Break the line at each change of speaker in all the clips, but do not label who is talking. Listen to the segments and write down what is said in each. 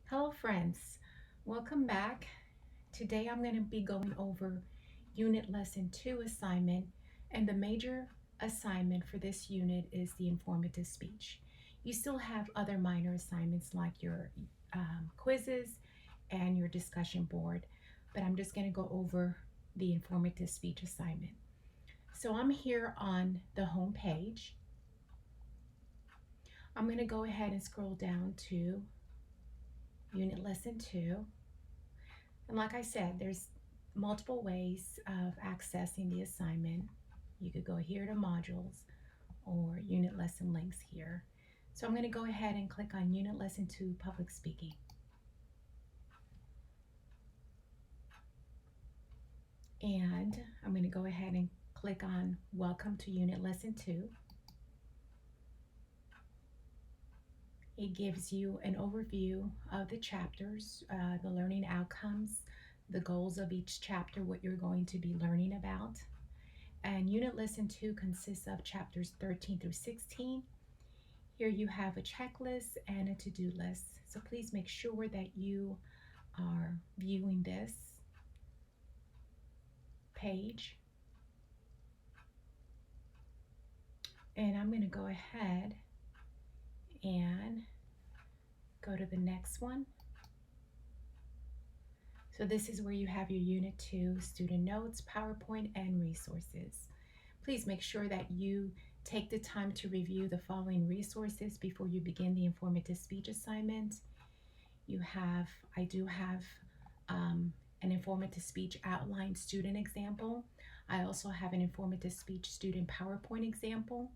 Hello friends, welcome back. Today I'm going to be going over unit lesson 2 assignment, and the major assignment for this unit is the informative speech. You still have other minor assignments like your quizzes and your discussion board, but I'm just going to go over the informative speech assignment. So I'm here on the home page. I'm going to go ahead and scroll down to unit lesson 2. And like I said, there's multiple ways of accessing the assignment. You could go here to modules or unit lesson links here. So I'm going to go ahead and click on unit lesson 2, public speaking. And I'm going to go ahead and click on welcome to unit lesson 2. It gives you an overview of the chapters, the learning outcomes, the goals of each chapter, what you're going to be learning about. And unit lesson 2 consists of chapters 13 through 16. Here you have a checklist and a to-do list. So please make sure that you are viewing this page. And I'm going to go ahead and go to the next one. So this is where you have your Unit 2 student notes, PowerPoint, and resources. Please make sure that you take the time to review the following resources before you begin the informative speech assignment. I do have an informative speech outline student example. I also have an informative speech student PowerPoint example.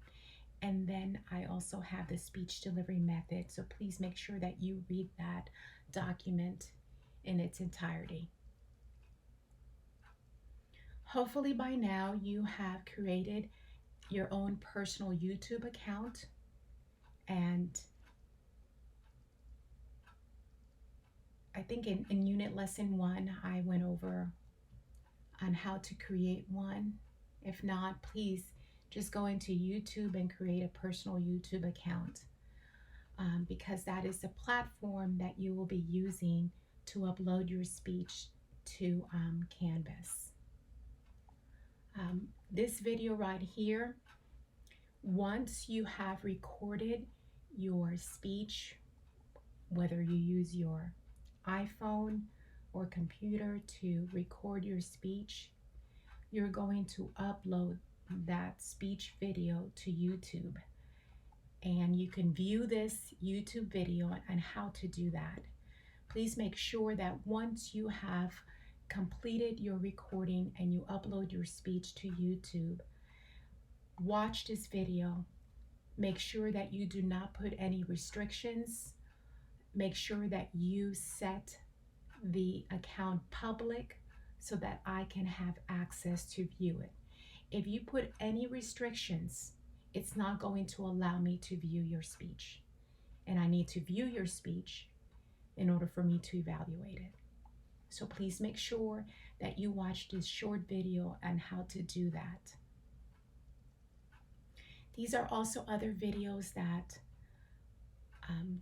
And then I also have the speech delivery method. So please make sure that you read that document in its entirety. Hopefully by now you have created your own personal YouTube account, and I think in unit lesson 1 I went over on how to create one. If not, please just go into YouTube and create a personal YouTube account, because that is the platform that you will be using to upload your speech to Canvas. This video right here, once you have recorded your speech, whether you use your iPhone or computer to record your speech, you're going to upload that speech video to YouTube. And you can view this YouTube video and how to do that. Please make sure that once you have completed your recording and you upload your speech to YouTube, watch this video. Make sure that you do not put any restrictions. Make sure that you set the account public so that I can have access to view it. If you put any restrictions, it's not going to allow me to view your speech. And I need to view your speech in order for me to evaluate it. So please make sure that you watch this short video on how to do that. These are also other videos that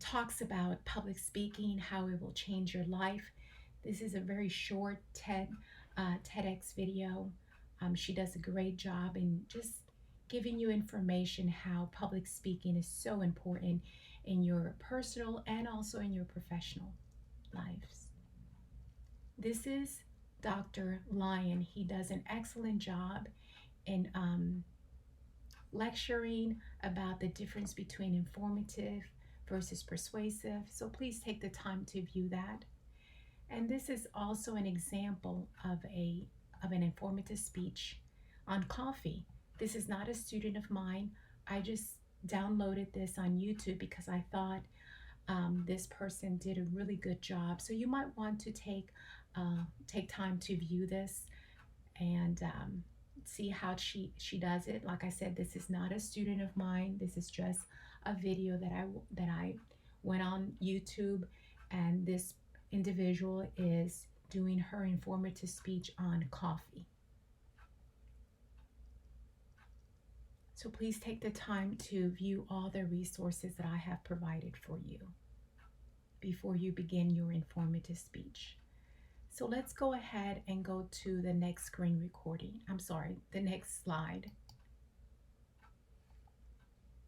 talks about public speaking, how it will change your life. This is a very short TEDx video. She does a great job in just giving you information how public speaking is so important in your personal and also in your professional lives. This is Dr. Lyon. He does an excellent job in lecturing about the difference between informative versus persuasive. So please take the time to view that. And this is also an example of an informative speech on coffee. This is not a student of mine. I just downloaded this on YouTube because I thought this person did a really good job. So you might want to take time to view this and see how she does it. Like I said, this is not a student of mine. This is just a video that I went on YouTube, and this individual is doing her informative speech on coffee. So please take the time to view all the resources that I have provided for you. before you begin your informative speech. So let's go ahead and go to the next screen recording. I'm sorry, the next slide.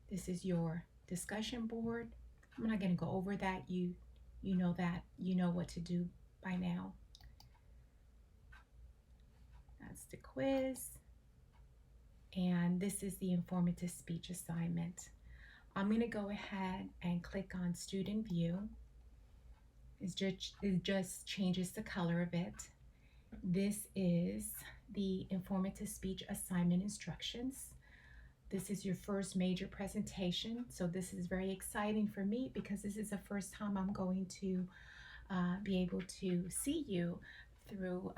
This is your discussion board. I'm not going to go over that. You know that. You know what to do by now. That's the quiz. And this is the informative speech assignment. I'm going to go ahead and click on Student View. It just changes the color of it. This is the informative speech assignment instructions. This is your first major presentation, so this is very exciting for me because this is the first time I'm going to be able to see you through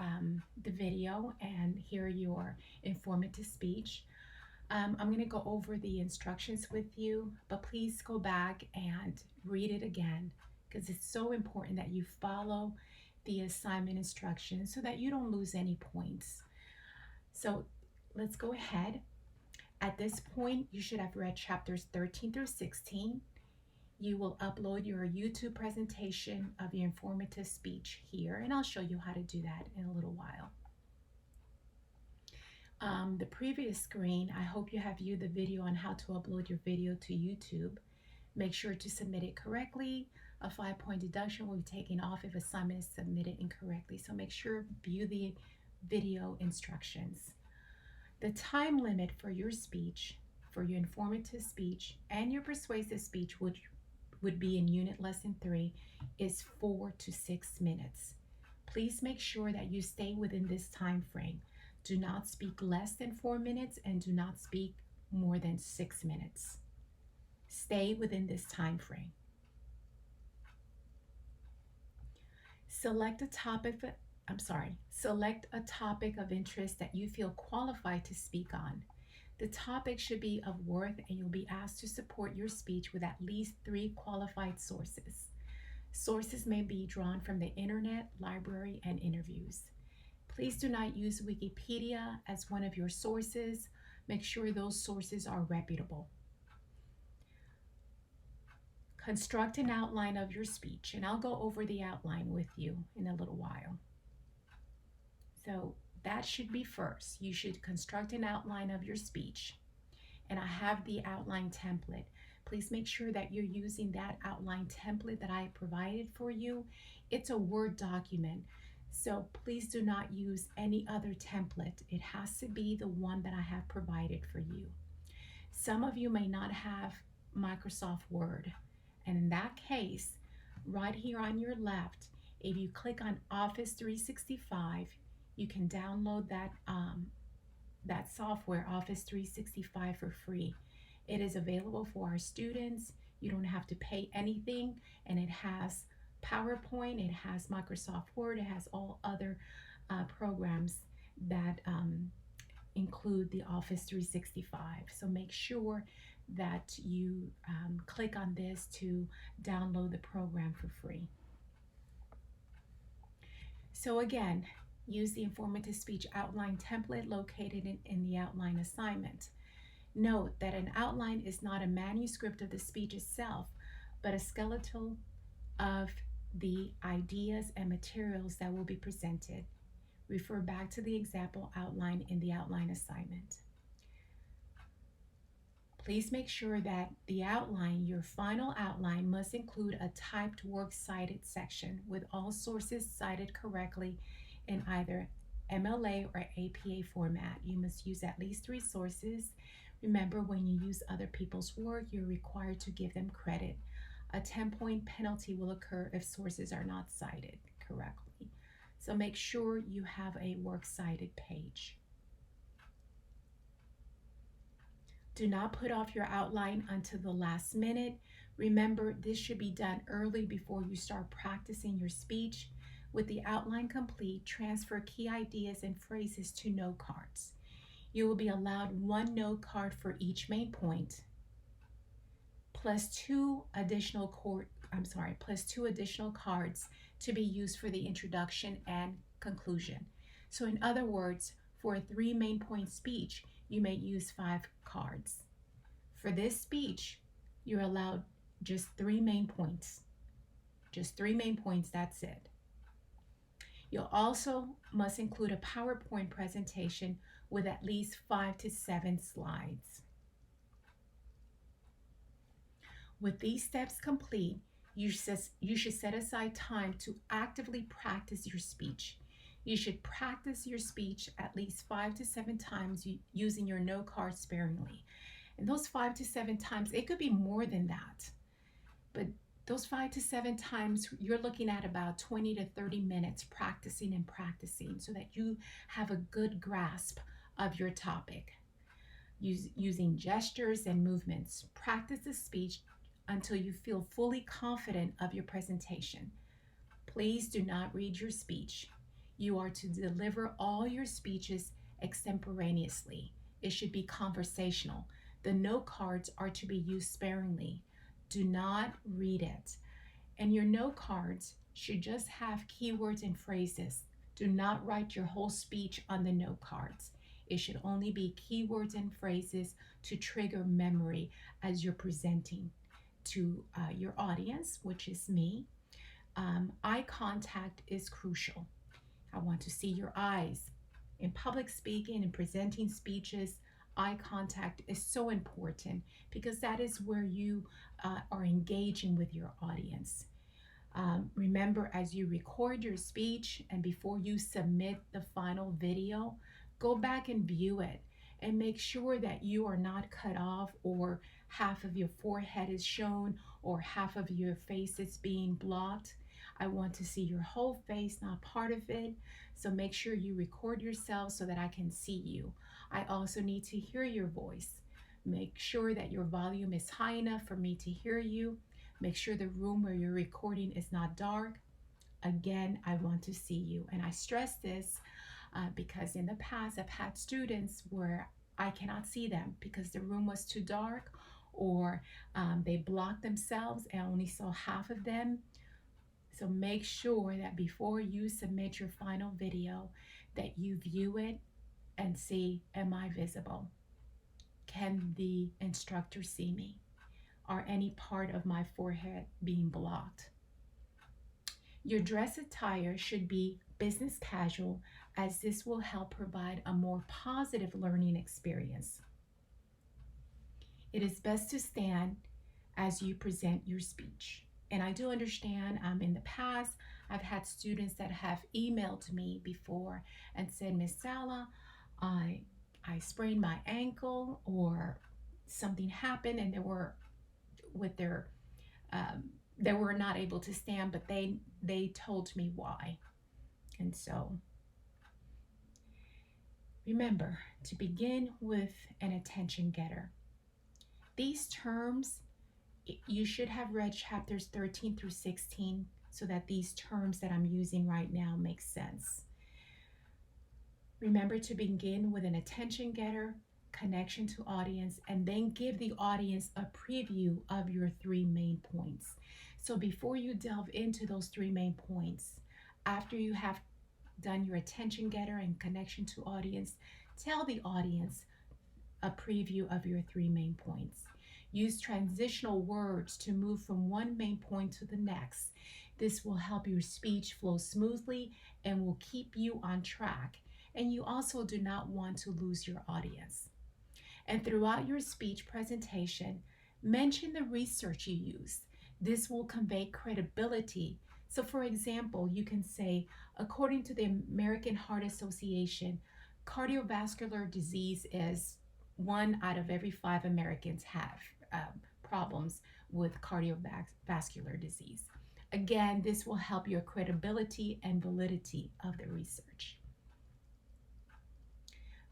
the video and hear your informative speech. I'm going to go over the instructions with you, but please go back and read it again because it's so important that you follow the assignment instructions so that you don't lose any points. So let's go ahead. At this point, you should have read chapters 13 through 16. You will upload your YouTube presentation of your informative speech here, and I'll show you how to do that in a little while. The previous screen, I hope you have viewed the video on how to upload your video to YouTube. Make sure to submit it correctly. A 5-point deduction will be taken off if assignment is submitted incorrectly. So make sure view the video instructions. The time limit for your speech, for your informative speech and your persuasive speech, which would be in unit lesson 3, is 4 to 6 minutes. Please make sure that you stay within this time frame. Do not speak less than 4 minutes and do not speak more than 6 minutes. Stay within this time frame. Select a topic of interest that you feel qualified to speak on. The topic should be of worth and you'll be asked to support your speech with at least 3 qualified sources. Sources may be drawn from the internet, library, and interviews. Please do not use Wikipedia as one of your sources. Make sure those sources are reputable. Construct an outline of your speech, and I'll go over the outline with you in a little while. So that should be first. You should construct an outline of your speech. And I have the outline template. Please make sure that you're using that outline template that I provided for you. It's a Word document, so please do not use any other template. It has to be the one that I have provided for you. Some of you may not have Microsoft Word, and in that case, right here on your left, if you click on Office 365, you can download that software, Office 365, for free. It is available for our students. You don't have to pay anything, and it has PowerPoint, it has Microsoft Word, it has all other programs that include the Office 365. So make sure that you click on this to download the program for free. So again, use the informative speech outline template located in the outline assignment. Note that an outline is not a manuscript of the speech itself, but a skeletal of the ideas and materials that will be presented. Refer back to the example outline in the outline assignment. Please make sure that the outline, your final outline, must include a typed works cited section with all sources cited correctly in either MLA or APA format. You must use at least 3 sources. Remember, when you use other people's work, you're required to give them credit. A 10-point penalty will occur if sources are not cited correctly. So make sure you have a works cited page. Do not put off your outline until the last minute. Remember, this should be done early before you start practicing your speech. With the outline complete, transfer key ideas and phrases to note cards. You will be allowed 1 note card for each main point, plus two additional cards to be used for the introduction and conclusion. So in other words, for a 3 main point speech, you may use 5 cards. For this speech, you're allowed just 3 main points. Just 3 main points, that's it. You'll also must include a PowerPoint presentation with at least 5 to 7 slides. With these steps complete, you should set aside time to actively practice your speech. You should practice your speech at least 5 to 7 times using your note card sparingly. And those 5 to 7 times, it could be more than that. But those 5 to 7 times, you're looking at about 20 to 30 minutes practicing and practicing so that you have a good grasp of your topic. Using gestures and movements, practice the speech until you feel fully confident of your presentation. Please do not read your speech. You are to deliver all your speeches extemporaneously. It should be conversational. The note cards are to be used sparingly. Do not read it. And your note cards should just have keywords and phrases. Do not write your whole speech on the note cards. It should only be keywords and phrases to trigger memory as you're presenting to your audience, which is me. Eye contact is crucial. I want to see your eyes. In public speaking and presenting speeches, eye contact is so important because that is where you are engaging with your audience. Remember, as you record your speech and before you submit the final video, go back and view it and make sure that you are not cut off or half of your forehead is shown or half of your face is being blocked. I want to see your whole face, not part of it. So make sure you record yourself so that I can see you. I also need to hear your voice. Make sure that your volume is high enough for me to hear you. Make sure the room where you're recording is not dark. Again, I want to see you. And I stress this because in the past I've had students where I cannot see them because the room was too dark or they blocked themselves and I only saw half of them. So make sure that before you submit your final video that you view it and see, am I visible? Can the instructor see me? Are any part of my forehead being blocked? Your dress attire should be business casual as this will help provide a more positive learning experience. It is best to stand as you present your speech. And I do understand in the past, I've had students that have emailed me before and said, Miss Saleh, I sprained my ankle or something happened and they were not able to stand, but they told me why. And so remember to begin with an attention getter. These terms, you should have read chapters 13 through 16 so that these terms that I'm using right now make sense. Remember to begin with an attention getter, connection to audience, and then give the audience a preview of your 3 main points. So before you delve into those 3 main points, after you have done your attention getter and connection to audience, tell the audience a preview of your 3 main points. Use transitional words to move from one main point to the next. This will help your speech flow smoothly and will keep you on track. And you also do not want to lose your audience. And throughout your speech presentation, mention the research you used. This will convey credibility. So for example, you can say, according to the American Heart Association, cardiovascular disease is 1 out of every 5 Americans have problems with cardiovascular disease. Again, this will help your credibility and validity of the research.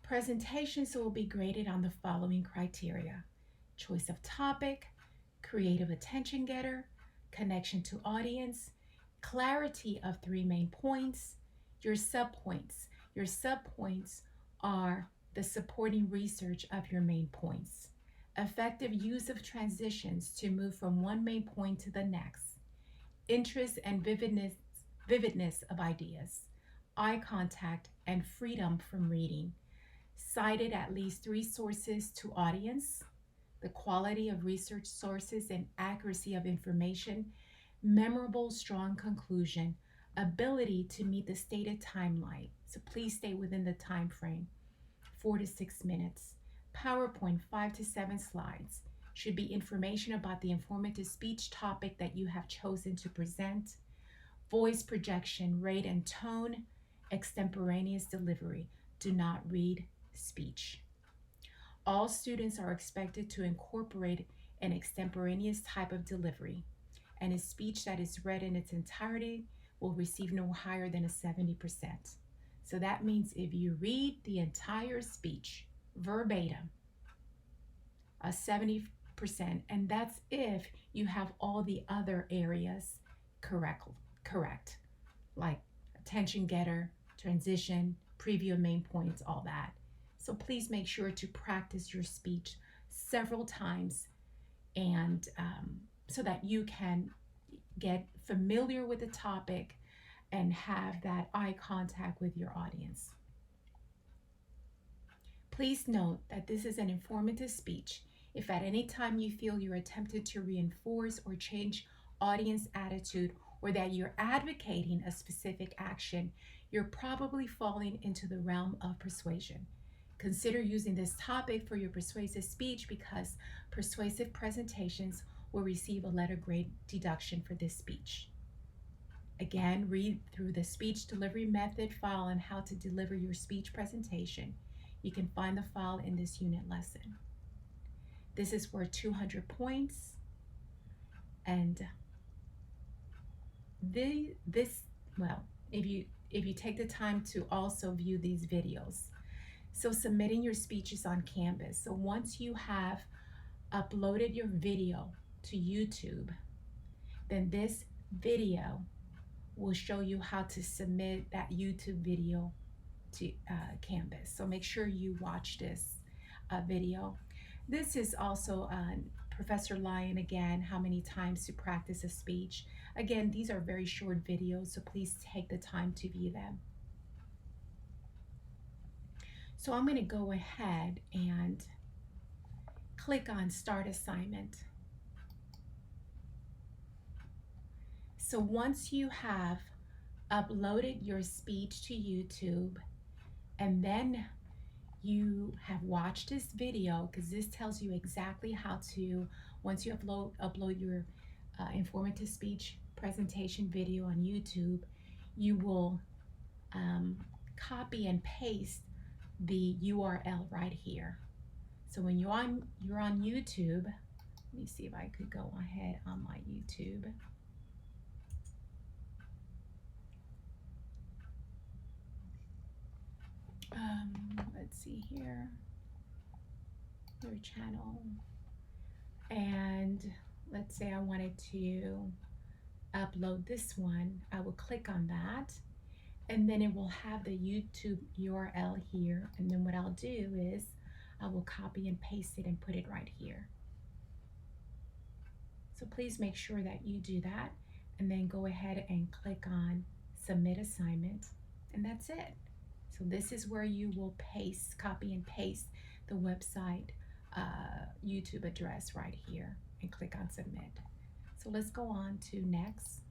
Presentations will be graded on the following criteria: choice of topic, creative attention getter, connection to audience, clarity of 3 main points, your subpoints. Your subpoints are the supporting research of your main points, effective use of transitions to move from one main point to the next, interest and vividness of ideas, eye contact and freedom from reading, cited at least 3 sources to audience, the quality of research sources and accuracy of information. memorable, strong conclusion, ability to meet the stated timeline. So please stay within the time frame, 4 to 6 minutes. PowerPoint, 5 to 7 slides. Should be information about the informative speech topic that you have chosen to present. Voice projection, rate and tone, extemporaneous delivery. Do not read speech. All students are expected to incorporate an extemporaneous type of delivery, and a speech that is read in its entirety will receive no higher than a 70%. So that means if you read the entire speech verbatim, a 70%, and that's if you have all the other areas correct, like attention getter, transition, preview of main points, all that. So please make sure to practice your speech several times, and so that you can get familiar with the topic and have that eye contact with your audience. Please note that this is an informative speech. If at any time you feel you're attempted to reinforce or change audience attitude, or that you're advocating a specific action, you're probably falling into the realm of persuasion. Consider using this topic for your persuasive speech, because persuasive presentations will receive a letter grade deduction for this speech. Again, read through the speech delivery method file on how to deliver your speech presentation. You can find the file in this unit lesson. This is worth 200 points, and if you take the time to also view these videos. So submitting your speeches on Canvas. So once you have uploaded your video to YouTube, then this video will show you how to submit that YouTube video to Canvas. So make sure you watch this video. This is also Professor Lyon again, how many times to practice a speech. Again, these are very short videos, so please take the time to view them. So I'm going to go ahead and click on Start Assignment. So once you have uploaded your speech to YouTube, and then you have watched this video, because this tells you exactly how to, once you upload your informative speech presentation video on YouTube, you will copy and paste the URL right here. So when you're on YouTube, let me see if I could go ahead on my YouTube. Let's see here, your channel, and let's say I wanted to upload this one. I will click on that, and then it will have the YouTube URL here, and then what I'll do is I will copy and paste it and put it right here. So please make sure that you do that, and then go ahead and click on Submit Assignment, and that's it. So this is where you will copy and paste the website YouTube address right here, and click on Submit. So let's go on to Next.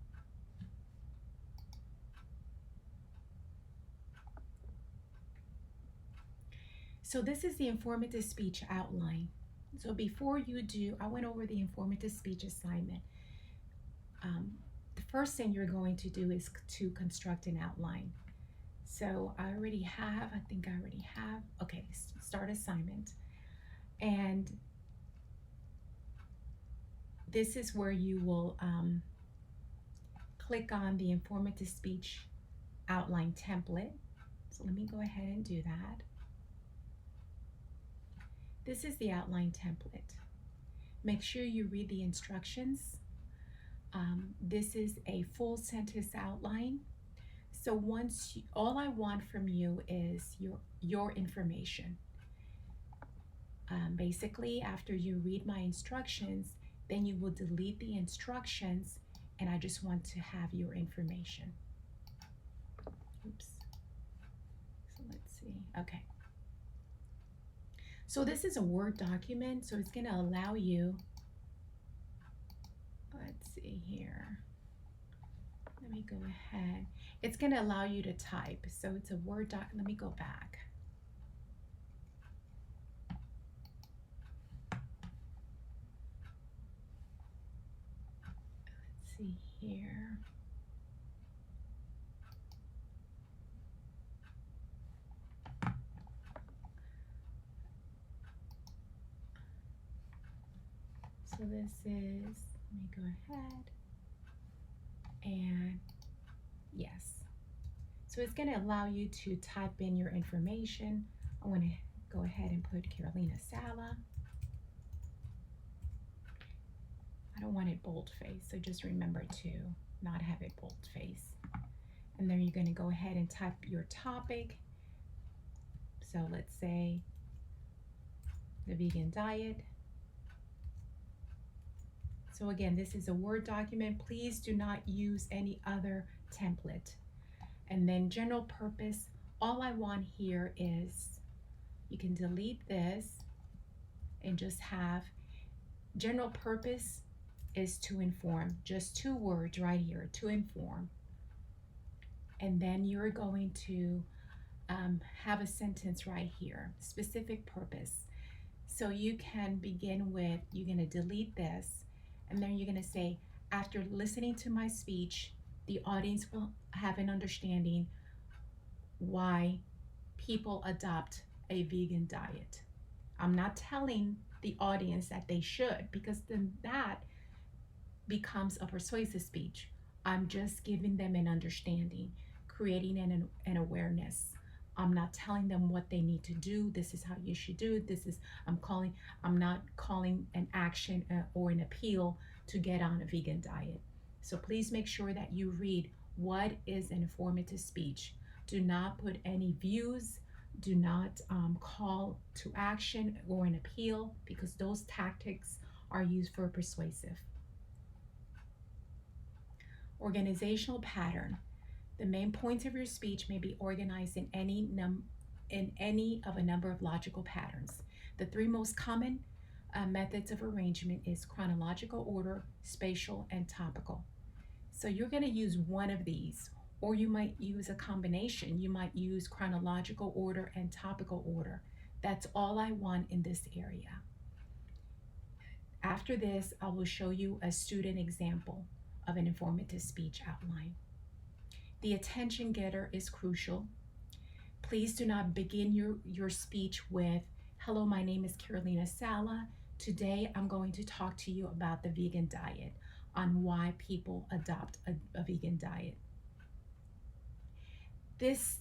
So this is the informative speech outline. So before you do, I went over the informative speech assignment. The first thing you're going to do is to construct an outline. So I think I already have, okay, Start Assignment. And this is where you will click on the informative speech outline template. So let me go ahead and do that. This is the outline template. Make sure you read the instructions. This is a full sentence outline. So all I want from you is your information. Basically, after you read my instructions, then you will delete the instructions, and I just want to have your information. Oops. So let's see. Okay. So this is a Word document, so it's going to allow you, let's see here. me go ahead. It's going to allow you to type. So it's a Word doc. Let me go back. Let's see here. So this is, let me go ahead. And yes. So it's going to allow you to type in your information. I want to go ahead and put Carolina Saleh. I don't want it bold-faced, so just remember to not have it bold-faced. And then you're going to go ahead and type your topic. So let's say the vegan diet. So again, this is a Word document. Please do not use any other template. And then general purpose, all I want here is, you can delete this and just have general purpose is to inform. Just 2 words right here, to inform. And then you're going to have a sentence right here, specific purpose. So you can begin with, you're going to delete this, and then you're going to say, after listening to my speech, the audience will have an understanding why people adopt a vegan diet. I'm not telling the audience that they should, because then that becomes a persuasive speech. I'm just giving them an understanding, creating an awareness. I'm not telling them what they need to do. This is how you should do it. I'm not calling an action or an appeal to get on a vegan diet. So please make sure that you read what is an informative speech. Do not put any views. Do not call to action or an appeal, because those tactics are used for persuasive. Organizational pattern. The main points of your speech may be organized in any of a number of logical patterns. The 3 most common methods of arrangement is chronological order, spatial, and topical. So you're going to use one of these, or you might use a combination. You might use chronological order and topical order. That's all I want in this area. After this, I will show you a student example of an informative speech outline. The attention getter is crucial. Please do not begin your speech with, hello, my name is Carolina Saleh. Today I'm going to talk to you about the vegan diet, on why people adopt a vegan diet. This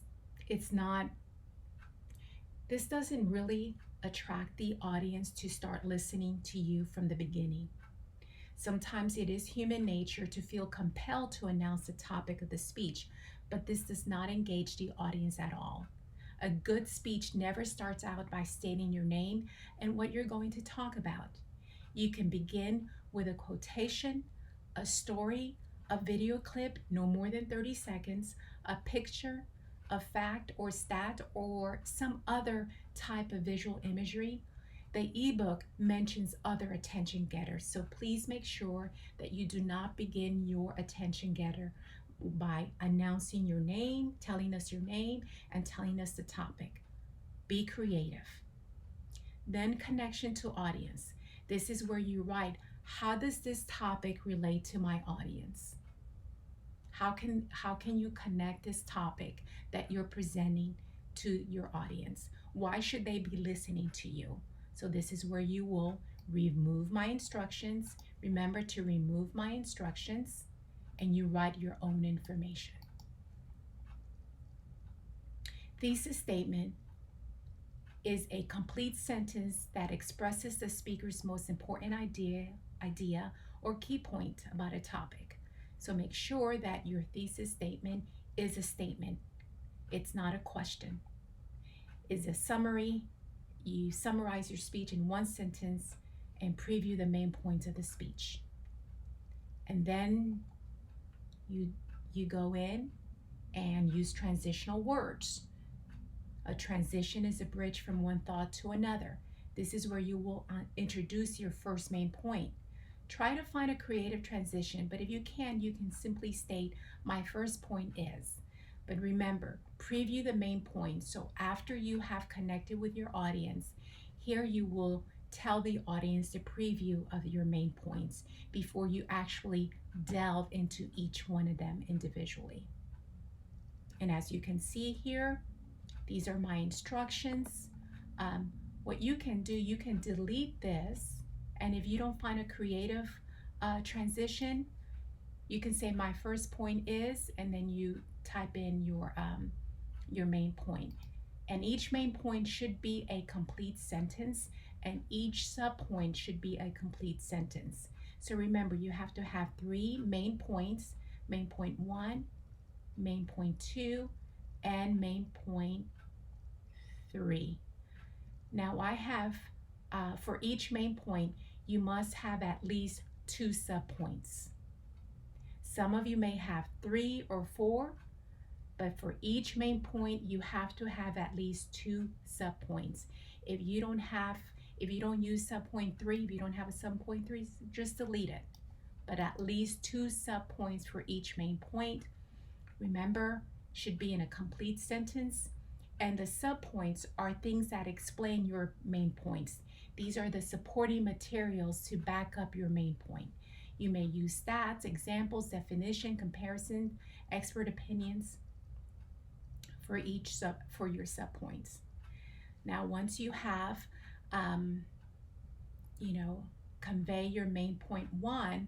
doesn't really attract the audience to start listening to you from the beginning. Sometimes it is human nature to feel compelled to announce the topic of the speech, but this does not engage the audience at all. A good speech never starts out by stating your name and what you're going to talk about. You can begin with a quotation, a story, a video clip, no more than 30 seconds, a picture, a fact or stat, or some other type of visual imagery. The ebook mentions other attention getters, so please make sure that you do not begin your attention getter by announcing your name, telling us your name, and telling us the topic. Be creative. Then connection to audience. This is where you write, how does this topic relate to my audience? How can you connect this topic that you're presenting to your audience? Why should they be listening to you? So this is where you will remove my instructions. Remember to remove my instructions, and you write your own information. Thesis statement is a complete sentence that expresses the speaker's most important idea or key point about a topic. So make sure that your thesis statement is a statement. It's not a question. It's a summary. You summarize your speech in one sentence and preview the main points of the speech. And then you go in and use transitional words. A transition is a bridge from one thought to another. This is where you will introduce your first main point. Try to find a creative transition, but if you can simply state, my first point is. But remember, preview the main point. So after you have connected with your audience, here you will tell the audience the preview of your main points before you actually delve into each one of them individually. And as you can see here, these are my instructions. What you can do, you can delete this, and if you don't find a creative transition, you can say my first point is, and then you type in your main point. And each main point should be a complete sentence, and each subpoint should be a complete sentence. So remember, you have to have 3 main points: main point 1, main point 2, and main point 3. Now I have, for each main point, you must have at least 2 subpoints. Some of you may have 3 or 4, but for each main point, you have to have at least 2 subpoints. If you don't use subpoint 3, if you don't have a subpoint 3, just delete it. But at least 2 subpoints for each main point. Remember, should be in a complete sentence. And the subpoints are things that explain your main points. These are the supporting materials to back up your main point. You may use stats, examples, definition, comparison, expert opinions for your subpoints. Now, once you have, convey your main point 1,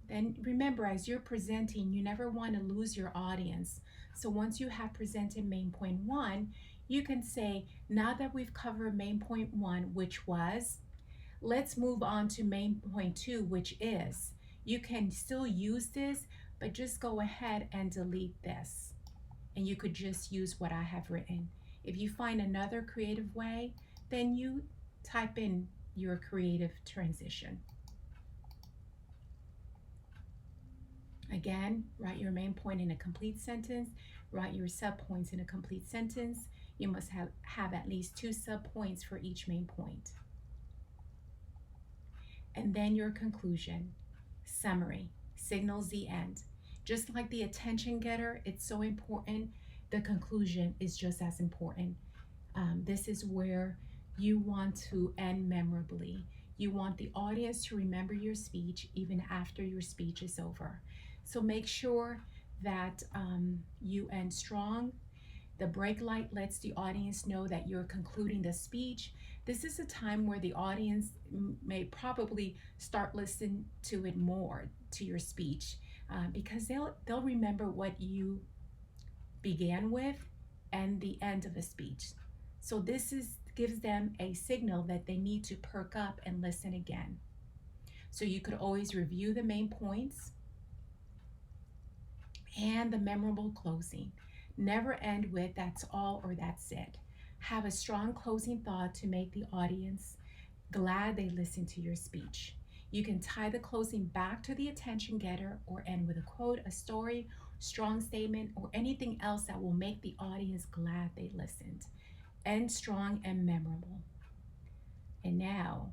then remember, as you're presenting, you never want to lose your audience. So once you have presented main point 1, you can say, now that we've covered main point 1, which was, let's move on to main point 2, which is. You can still use this, but just go ahead and delete this. And you could just use what I have written. If you find another creative way, then you type in your creative transition. Again, write your main point in a complete sentence, write your subpoints in a complete sentence. You must have at least 2 subpoints for each main point. And then your conclusion, summary, signals the end. Just like the attention getter, it's so important, the conclusion is just as important. This is where you want to end memorably. You want the audience to remember your speech even after your speech is over. So make sure that you end strong. The break light lets the audience know that you're concluding the speech. This is a time where the audience may probably start listening to it more, to your speech, because they'll remember what you began with and the end of the speech. So this gives them a signal that they need to perk up and listen again. So you could always review the main points and the memorable closing. Never end with that's all or that's it. Have a strong closing thought to make the audience glad they listened to your speech. You can tie the closing back to the attention getter or end with a quote, a story, strong statement, or anything else that will make the audience glad they listened. End strong and memorable. And now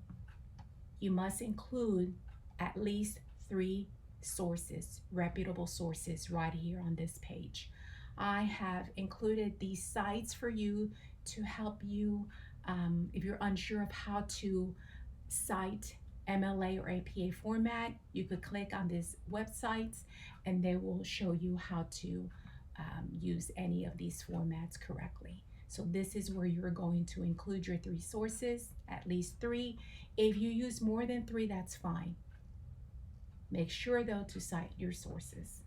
you must include at least 3 sources, reputable sources, right here on this page. I have included these sites for you to help you if you're unsure of how to cite MLA or APA format. You could click on these websites and they will show you how to use any of these formats correctly. So this is where you're going to include your 3 sources, at least 3. If you use more than 3, that's fine. Make sure though to cite your sources.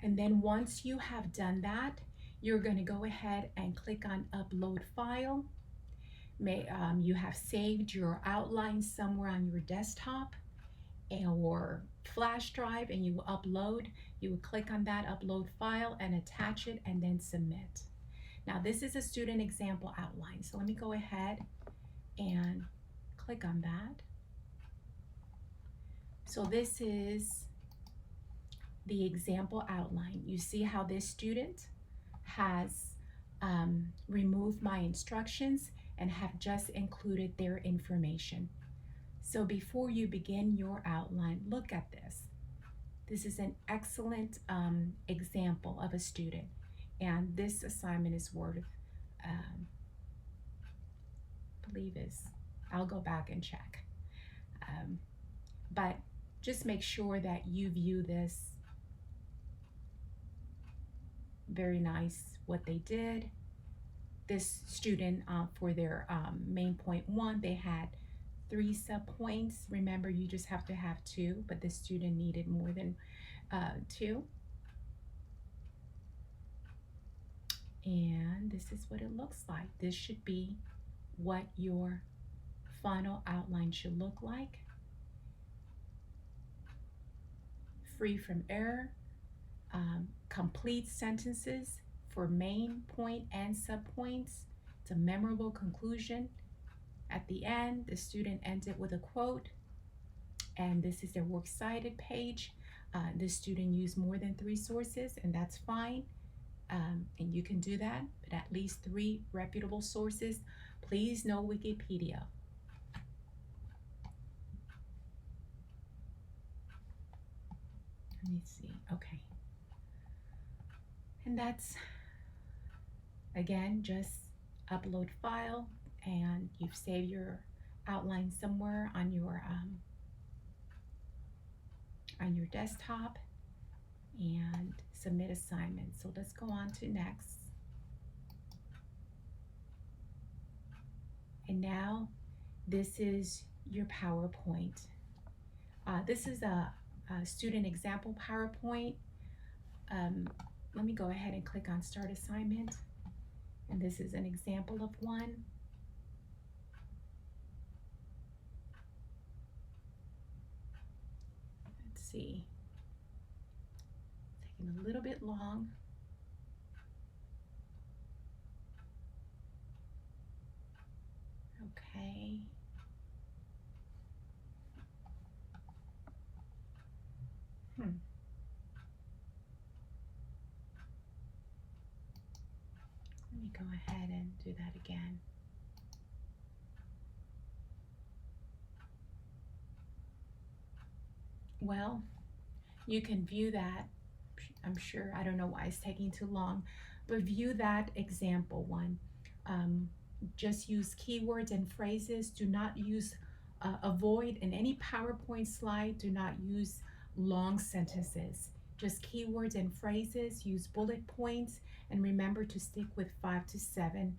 And then once you have done that, you're going to go ahead and click on upload file. You have saved your outline somewhere on your desktop or flash drive and you will upload. You will click on that upload file and attach it and then submit. Now this is a student example outline. So let me go ahead and click on that. So this is the example outline. You see how this student has remove my instructions and have just included their information. So before you begin your outline, look at this. This is an excellent example of a student, and this assignment is worth, I believe is, I'll go back and check. But just make sure that you view this very nice, what they did. This student, for their main point 1, they had 3 sub-points. Remember, you just have to have 2, but this student needed more than 2. And this is what it looks like. This should be what your final outline should look like. Free from error. Complete sentences for main point and subpoints. It's a memorable conclusion. At the end, the student ends it with a quote, and this is their works cited page. The student used more than 3 sources, and that's fine. And you can do that, but at least 3 reputable sources. Please no Wikipedia. Let me see. Okay. And that's, again, just upload file, and you've saved your outline somewhere on your desktop, and submit assignment. So let's go on to next. And now this is your PowerPoint. This is a student example PowerPoint. Let me go ahead and click on Start Assignment. And this is an example of one. Let's see. Taking a little bit long. Okay. Let me go ahead and do that again. Well, you can view that. I'm sure, I don't know why it's taking too long, but view that example one. Just use keywords and phrases. Do not use, avoid in any PowerPoint slide, do not use long sentences. Just keywords and phrases, use bullet points, and remember to stick with 5 to 7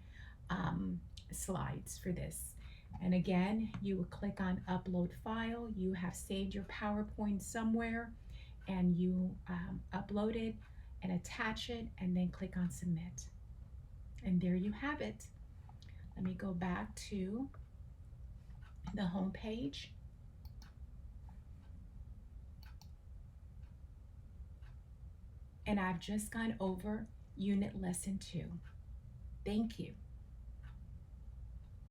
slides for this. And again, you will click on Upload File. You have saved your PowerPoint somewhere, and you upload it and attach it, and then click on Submit. And there you have it. Let me go back to the home page. And I've just gone over Unit Lesson 2. Thank you.